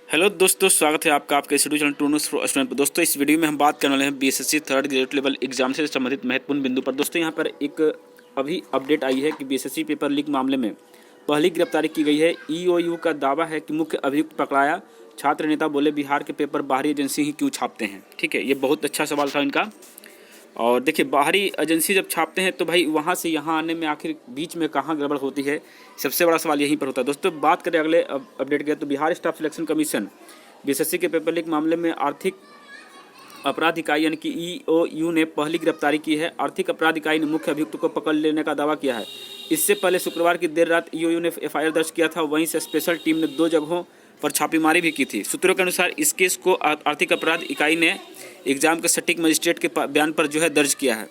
Hello दोस्तों, स्वागत है आपका आपके यूट्यूब चैनल टूनूस फॉर स्टूडेंट पर। दोस्तों इस वीडियो में हम बात करने वाले हैं BSSC third grade level exam से संबंधित महत्वपूर्ण बिंदु पर। दोस्तों यहाँ पर एक अभी अपडेट आई है कि बीएसएससी पेपर लीक मामले में पहली गिरफ्तारी की गई है। ईओयू का दावा है कि मुख्य अभियुक्त पकड़ाया। छात्र नेता बोले बिहार के पेपर बाहरी एजेंसी ही क्यों छापते हैं। ठीक है, ये बहुत अच्छा सवाल था इनका। और देखिए, बाहरी एजेंसी जब छापते हैं तो भाई वहाँ से यहाँ आने में आखिर बीच में कहाँ गड़बड़ होती है, सबसे बड़ा सवाल यहीं पर होता है। दोस्तों बात करें अगले अपडेट के, तो Bihar staff selection commission BSSC के पेपर लीक मामले में आर्थिक अपराध इकाई यानी कि ईओयू ने पहली गिरफ्तारी की है। आर्थिक अपराध इकाई ने मुख्य अभियुक्त को पकड़ लेने का दावा किया है। इससे पहले शुक्रवार की देर रात ईओयू ने एफआईआर दर्ज किया था। वहीं से स्पेशल टीम ने 2 जगहों पर छापेमारी भी की थी। सूत्रों के अनुसार इस केस को आर्थिक अपराध इकाई ने एग्जाम के सटीक मजिस्ट्रेट के बयान पर दर्ज किया है।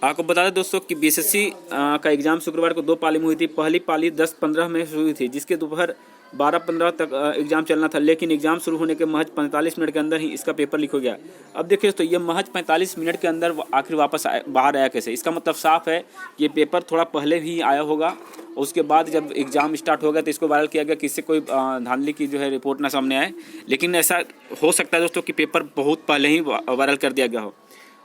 आपको बता दें दोस्तों कि बीएसएससी का एग्जाम शुक्रवार को 2 पाली में हुई थी। पहली पाली 10:15 में शुरू हुई थी, जिसके दोपहर 12:15 तक एग्जाम चलना था, लेकिन एग्जाम शुरू होने के महज 45 मिनट के अंदर ही इसका पेपर लीक हो गया। अब देखिए दोस्तों, ये महज 45 मिनट के अंदर आखिर वापस बाहर आया कैसे? इसका मतलब साफ है ये पेपर थोड़ा पहले भी आया होगा। उसके बाद जब एग्जाम स्टार्ट हो गया तो इसको वायरल किया गया कि इससे कोई धांधली की रिपोर्ट ना सामने आए। लेकिन ऐसा हो सकता है दोस्तों कि पेपर बहुत पहले ही वायरल कर दिया गया हो।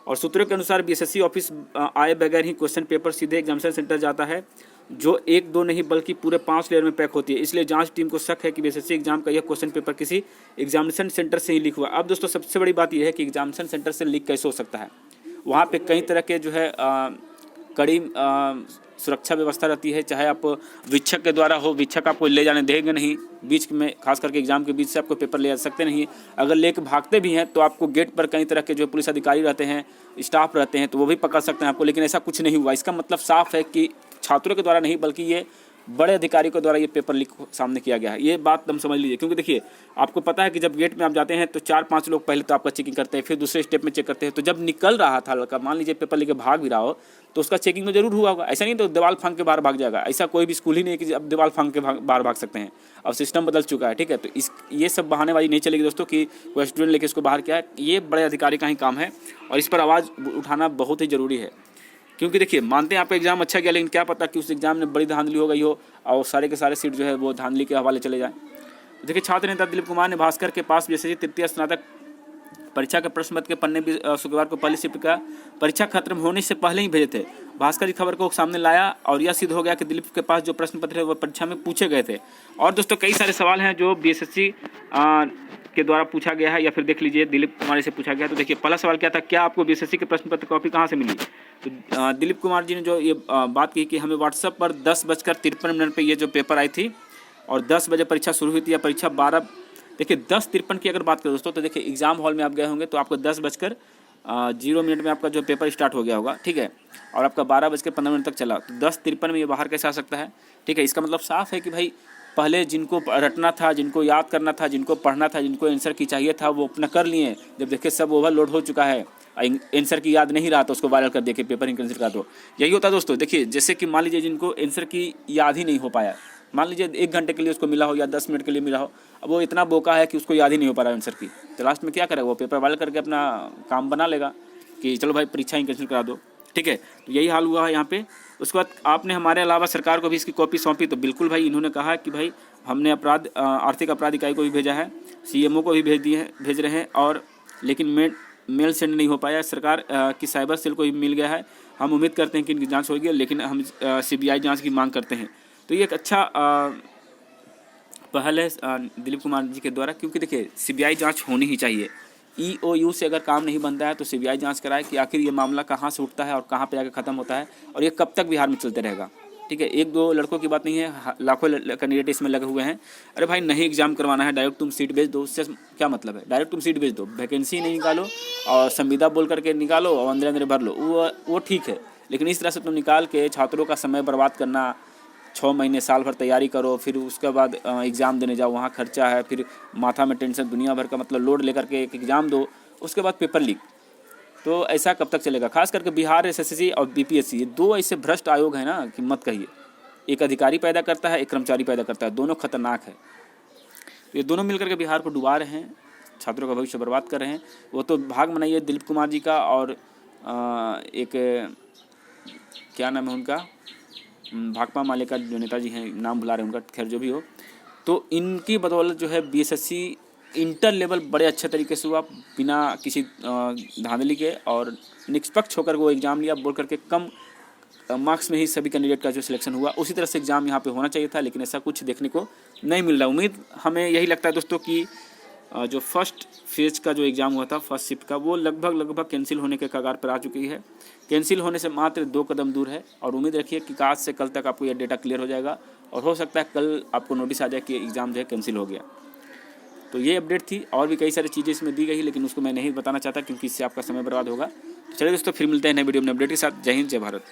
और सूत्रों के अनुसार बीएसएससी ऑफिस आए बगैर ही क्वेश्चन पेपर सीधे एग्जामिनेशन सेंटर जाता है, जो 1-2 नहीं बल्कि पूरे 5 लेयर में पैक होती है। इसलिए जांच टीम को शक है कि बीएसएससी एग्जाम का यह क्वेश्चन पेपर किसी एग्जामिनेशन सेंटर से ही लीक हुआ। अब दोस्तों सबसे बड़ी बात यह है कि एग्जामिनेशन सेंटर से लीक कैसे हो सकता है। वहाँ पे कई तरह के कड़ी सुरक्षा व्यवस्था रहती है। चाहे आप वीक्षक के द्वारा हो, वीक्षक आपको ले जाने देंगे नहीं बीच में, खास करके एग्जाम के बीच से आपको पेपर ले जा सकते नहीं। अगर लेके भागते भी हैं तो आपको गेट पर कई तरह के पुलिस अधिकारी रहते हैं, स्टाफ रहते हैं, तो वो भी पकड़ सकते हैं आपको। लेकिन ऐसा कुछ नहीं हुआ। इसका मतलब साफ है कि छात्रों के द्वारा नहीं बल्कि ये बड़े अधिकारी के द्वारा ये पेपर लीक सामने किया गया है। ये बात तुम समझ लीजिए, क्योंकि देखिए आपको पता है कि जब गेट में आप जाते हैं तो 4-5 लोग पहले तो आपका चेकिंग करते हैं, फिर दूसरे स्टेप में चेक करते हैं। तो जब निकल रहा था लड़का, मान लीजिए पेपर लेके भाग भी रहा हो, तो उसका चेकिंग तो जरूर हुआ होगा। ऐसा नहीं तो दीवार फांग के बाहर भाग जाएगा। ऐसा कोई भी स्कूल ही नहीं है कि अब दीवार फांग के बाहर भाग सकते हैं। अब सिस्टम बदल चुका है। ठीक है, तो ये सब बहानेबाजी नहीं चलेगी दोस्तों कि कोई स्टूडेंट लेके इसको बाहर किया है। ये बड़े अधिकारी का ही काम है और इस पर आवाज़ उठाना बहुत ही ज़रूरी है। क्योंकि देखिए, मानते हैं आपका एग्जाम अच्छा गया, लेकिन क्या पता कि उस एग्जाम में बड़ी धांधली हो गई हो और सारे के सारे सीट वो धांधली के हवाले चले जाए। देखिए, छात्र नेता दिलीप कुमार ने भास्कर के पास बीएसएससी तृतीय स्नातक परीक्षा के प्रश्न पत्र के पन्ने भी शुक्रवार को पहली शिफ्ट का परीक्षा खत्म होने से पहले ही भेजे थे। भास्कर की खबर को सामने लाया और यह सिद्ध हो गया कि दिलीप के पास जो प्रश्न पत्र है वो परीक्षा में पूछे गए थे। और दोस्तों कई सारे सवाल हैं जो बीएसएससी के द्वारा पूछा गया है, या फिर देख लीजिए दिलीप कुमार से पूछा गया। तो देखिए, पहला सवाल क्या था, क्या आपको बीएसएससी के प्रश्न पत्र कॉपी कहाँ से मिली? तो दिलीप कुमार जी ने जो ये बात की कि हमें व्हाट्सएप पर 10:53 पर ये जो पेपर आई थी और 10 बजे परीक्षा शुरू हुई थी, या परीक्षा 12। देखिए 10:53 की अगर बात करें दोस्तों, तो देखिए एग्जाम हॉल में आप गए होंगे तो आपको 10:0 में आपका जो पेपर स्टार्ट हो गया होगा। ठीक है, और आपका 12:15 तक चला, तो 10:53 में ये बाहर कैसे आ सकता है? ठीक है, इसका मतलब साफ है कि भाई पहले जिनको रटना था, जिनको याद करना था, जिनको पढ़ना था, जिनको आंसर की चाहिए था, वो अपना कर लिए। जब देखिए सब ओवरलोड हो चुका है, आंसर की याद नहीं रहा तो उसको वायरल कर दिया कि पेपर कैंसिल कर दो। यही होता है दोस्तों। देखिए, जैसे कि मान लीजिए जिनको आंसर की याद ही नहीं हो पाया, मान लीजिए 1 घंटे के लिए उसको मिला हो या 10 मिनट के लिए मिला हो, अब वो इतना बोका है कि उसको याद ही नहीं हो पा रहा आंसर की, तो लास्ट में क्या करेगा? वो पेपर वायरल करके अपना काम बना लेगा कि चलो भाई परीक्षा ही कैंसिल करा दो। ठीक है, तो यही हाल हुआ है यहाँ पे। उसके बाद आपने हमारे अलावा सरकार को भी इसकी कॉपी सौंपी, तो बिल्कुल भाई इन्होंने कहा कि भाई हमने आर्थिक अपराध इकाई को भी भेजा है, सीएमओ को भी भेज रहे हैं, और लेकिन मेल सेंड नहीं हो पाया। सरकार की साइबर सेल को भी मिल गया है। हम उम्मीद करते हैं कि इनकी जांच होगी, लेकिन हम सीबीआई जांच की मांग करते हैं। तो ये एक अच्छा पहल है दिलीप कुमार जी के द्वारा, क्योंकि देखिए सीबीआई जांच होनी ही चाहिए। ईओयू से अगर काम नहीं बनता है तो सीबीआई जांच कराए कि आखिर ये मामला कहाँ से उठता है और कहाँ पे आके ख़त्म होता है, और ये कब तक बिहार में चलते रहेगा। ठीक है, 1-2 लड़कों की बात नहीं है, लाखों कैंडिडेट इसमें लगे हुए हैं। अरे भाई, नहीं एग्जाम करवाना है, डायरेक्ट तुम सीट भेज दो। उससे क्या मतलब है? डायरेक्ट तुम सीट भेज दो, वैकेंसी नहीं निकालो और संविदा बोल करके निकालो और अंदर अंदर भर लो, वो ठीक है। लेकिन इस तरह से तुम निकाल के छात्रों का समय बर्बाद करना, 6 महीने साल भर तैयारी करो, फिर उसके बाद एग्ज़ाम देने जाओ, वहाँ खर्चा है, फिर माथा में टेंशन, दुनिया भर का मतलब लोड लेकर के एक एग्ज़ाम दो, उसके बाद पेपर लीक, तो ऐसा कब तक चलेगा? खास करके बिहार एसएससी और बीपीएससी, ये 2 ऐसे भ्रष्ट आयोग हैं ना कि मत कहिए। एक अधिकारी पैदा करता है, एक कर्मचारी पैदा करता है, दोनों खतरनाक है। तो ये दोनों मिलकर के बिहार को डुबा रहे हैं, छात्रों का भविष्य बर्बाद कर रहे हैं। वो तो भाग मनाइए दिलीप कुमार जी का, और एक क्या नाम है उनका, भाकपा माले का जो नेताजी हैं, नाम भुला रहे हैं उनका, खैर जो भी हो। तो इनकी बदौलत जो है बीएसएससी इंटर लेवल बड़े अच्छे तरीके से हुआ, बिना किसी धांधली के, और निष्पक्ष होकर वो एग्ज़ाम लिया, बोल करके कम मार्क्स में ही सभी कैंडिडेट का जो सिलेक्शन हुआ। उसी तरह से एग्ज़ाम यहाँ पे होना चाहिए था, लेकिन ऐसा कुछ देखने को नहीं मिल रहा। उम्मीद हमें यही लगता है दोस्तों कि जो फर्स्ट फेज का जो एग्ज़ाम हुआ था फर्स्ट शिफ्ट का, वो लगभग कैंसिल होने के कगार पर आ चुकी है। कैंसिल होने से मात्र 2 कदम दूर है, और उम्मीद रखिए कि आज से कल तक आपको यह डेटा क्लियर हो जाएगा, और हो सकता है कल आपको नोटिस आ जाए कि एग्ज़ाम जो है कैंसिल हो गया। तो ये अपडेट थी, और भी कई सारी चीज़ें इसमें दी गई, लेकिन उसको मैं नहीं बताना चाहता क्योंकि इससे आपका समय बर्बाद होगा। तो चलिए दोस्तों, फिर मिलते हैं नए वीडियो में अपडेट के साथ। जय हिंद, जय भारत।